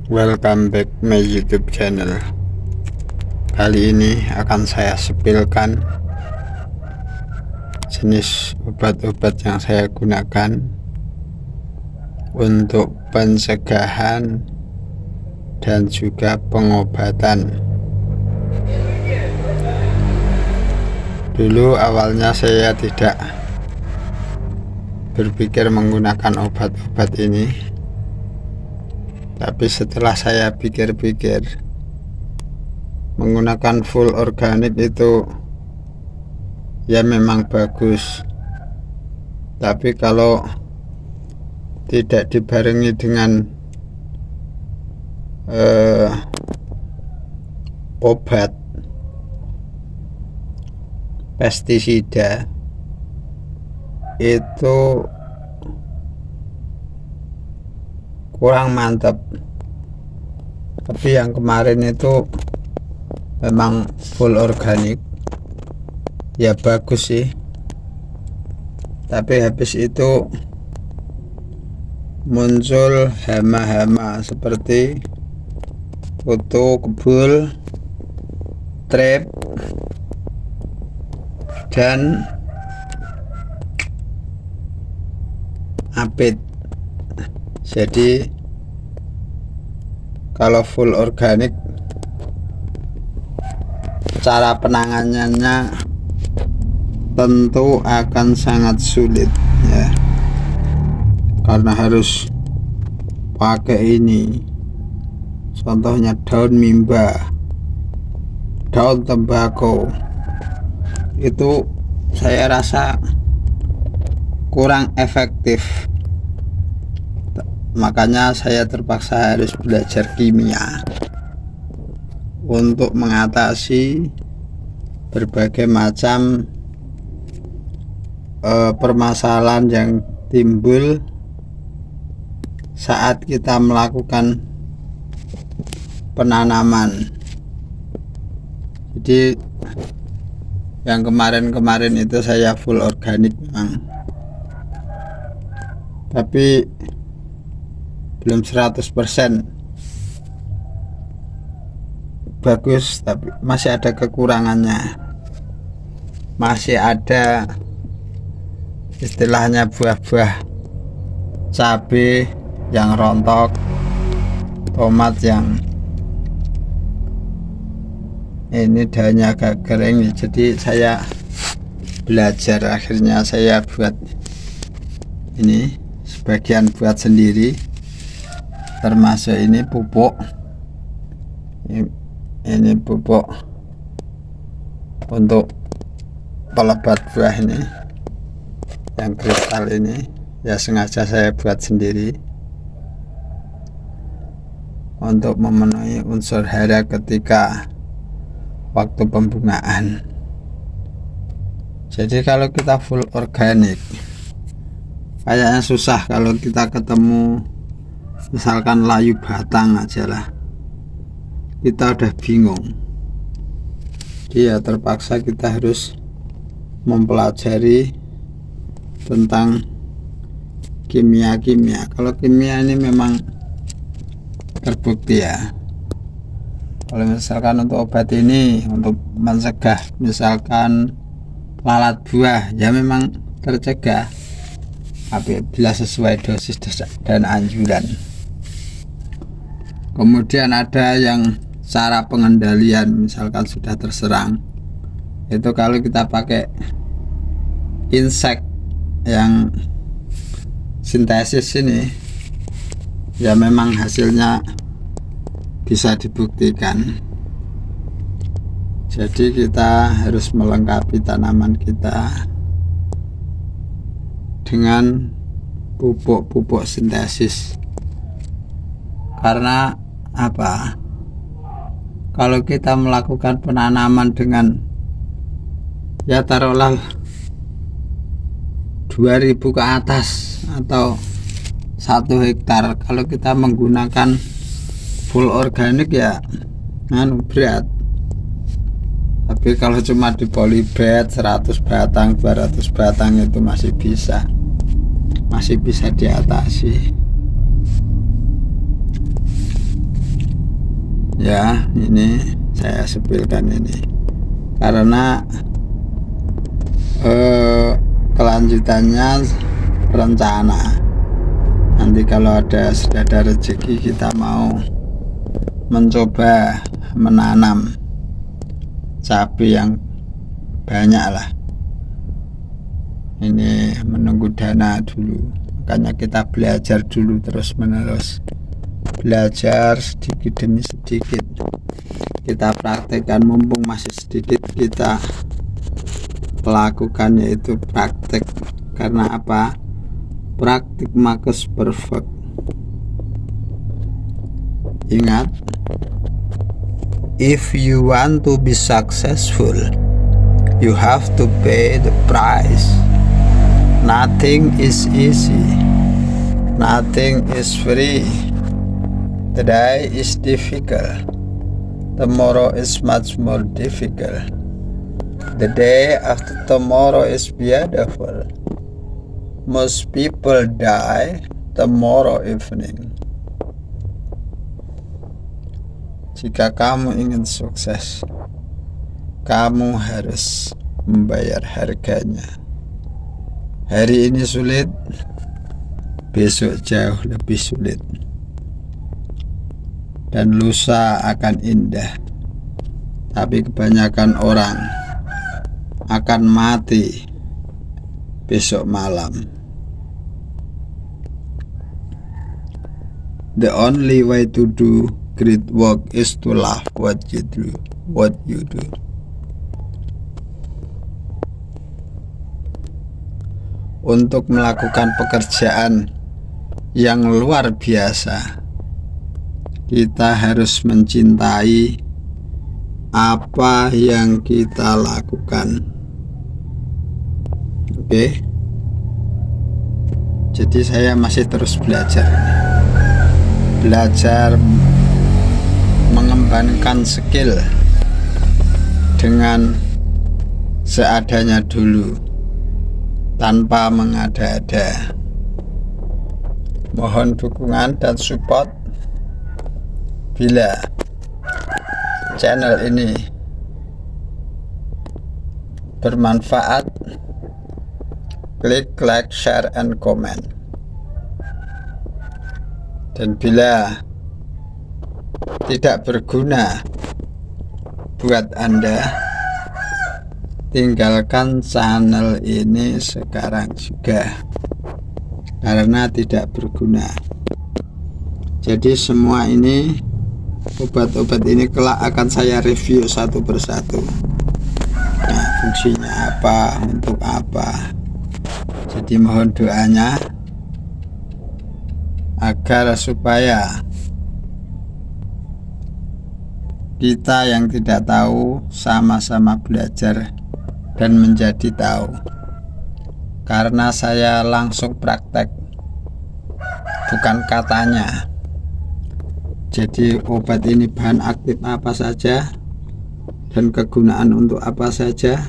Welcome back my YouTube channel. Kali ini akan saya spillkan jenis obat-obat yang saya gunakan untuk pencegahan dan juga pengobatan. Dulu awalnya saya tidak berpikir menggunakan obat-obat ini, tapi setelah saya pikir-pikir, menggunakan full organik itu ya memang bagus, tapi kalau tidak dibarengi dengan obat pestisida itu kurang mantap. Tapi yang kemarin itu memang full organik, ya bagus sih, tapi habis itu muncul hama-hama seperti kutu, kebul, trap, dan apit. Jadi kalau full organik, cara penanganannya tentu akan sangat sulit ya, karena harus pakai ini, contohnya daun mimba, daun tembakau, itu saya rasa kurang efektif. Makanya saya terpaksa harus belajar kimia untuk mengatasi berbagai macam permasalahan yang timbul saat kita melakukan penanaman. Jadi yang kemarin-kemarin itu saya full organik memang, tapi belum 100% bagus, tapi masih ada kekurangannya. Masih ada istilahnya buah-buah cabai yang rontok, tomat yang ini daunnya agak kering. Jadi saya belajar, akhirnya saya buat ini, sebagian buat sendiri, termasuk ini pupuk, ini pupuk untuk pelebat buah ini yang kristal ini, ya sengaja saya buat sendiri untuk memenuhi unsur hara ketika waktu pembungaan. Jadi kalau kita full organik kayaknya susah. Kalau kita ketemu misalkan layu batang aja lah, kita udah bingung. Dia terpaksa kita harus mempelajari tentang kimia. Kalau kimia ini memang terbukti ya. Kalau misalkan untuk obat ini untuk mencegah misalkan lalat buah, ya memang tercegah apabila sesuai dosis dan anjuran. Kemudian ada yang cara pengendalian, misalkan sudah terserang, itu kalau kita pakai insek yang sintesis ini, ya memang hasilnya bisa dibuktikan. Jadi kita harus melengkapi tanaman kita dengan pupuk-pupuk sintesis. Karena apa? Kalau kita melakukan penanaman dengan, ya taruhlah 2000 ke atas atau 1 hektar, kalau kita menggunakan full organik ya berat. Tapi kalau cuma di polybag 100 batang 200 batang itu masih bisa diatasi. ya, ini saya sepilkan ini karena kelanjutannya rencana. Nanti kalau sudah ada rezeki, kita mau mencoba menanam cabai yang banyak lah. Ini menunggu dana dulu, makanya kita belajar dulu terus menerus, belajar sedikit demi sedikit, kita praktekkan. Mumpung masih sedikit, kita lakukan, yaitu praktek. Karena apa? Praktik makes perfect. Ingat, if you want to be successful, you have to pay the price. Nothing is easy, nothing is free. Today is difficult, tomorrow is much more difficult. The day after tomorrow is beautiful. Most people die tomorrow evening. Jika kamu ingin sukses, kamu harus membayar harganya. Hari ini sulit, besok jauh lebih sulit, dan lusa akan indah. Tapi kebanyakan orang akan mati besok malam. The only way to do great work is to love what you do. Untuk melakukan pekerjaan yang luar biasa, kita harus mencintai apa yang kita lakukan. Oke. Jadi saya masih terus belajar mengembangkan skill dengan seadanya dulu, tanpa mengada-ada. Mohon dukungan dan support. Bila channel ini bermanfaat, klik like, share, and comment. Dan bila tidak berguna buat Anda, tinggalkan channel ini sekarang juga, karena tidak berguna. Jadi semua ini, obat-obat ini kelak akan saya review satu persatu. Nah, fungsinya apa, untuk apa. Jadi mohon doanya agar supaya kita yang tidak tahu sama-sama belajar dan menjadi tahu. Karena saya langsung praktek, bukan katanya. Jadi obat ini bahan aktif apa saja dan kegunaan untuk apa saja,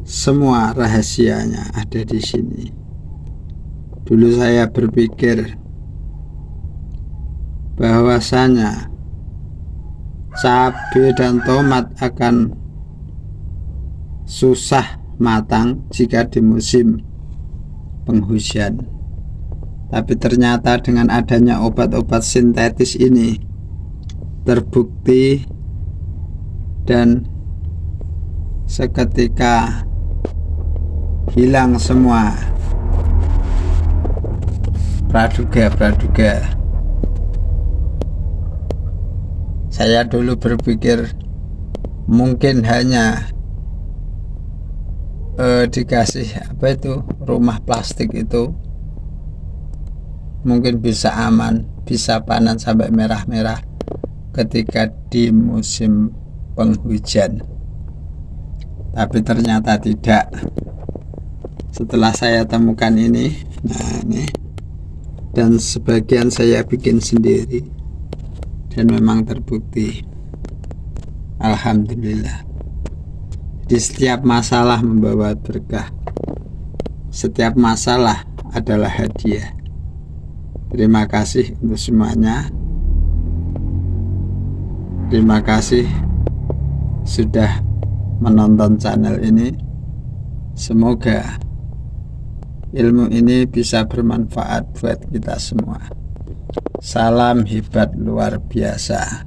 semua rahasianya ada di sini. Dulu saya berpikir bahwasanya cabai dan tomat akan susah matang jika di musim penghujan. Tapi ternyata dengan adanya obat-obat sintetis ini terbukti, dan seketika hilang semua praduga. Saya dulu berpikir mungkin hanya dikasih rumah plastik itu mungkin bisa aman, bisa panen sampai merah-merah ketika di musim penghujan. Tapi ternyata tidak. Setelah saya temukan ini, nah ini, dan sebagian saya bikin sendiri, dan memang terbukti. Alhamdulillah. Di setiap masalah membawa berkah. Setiap masalah adalah hadiah. Terima kasih untuk semuanya. Terima kasih sudah menonton channel ini. Semoga ilmu ini bisa bermanfaat buat kita semua. Salam hebat luar biasa.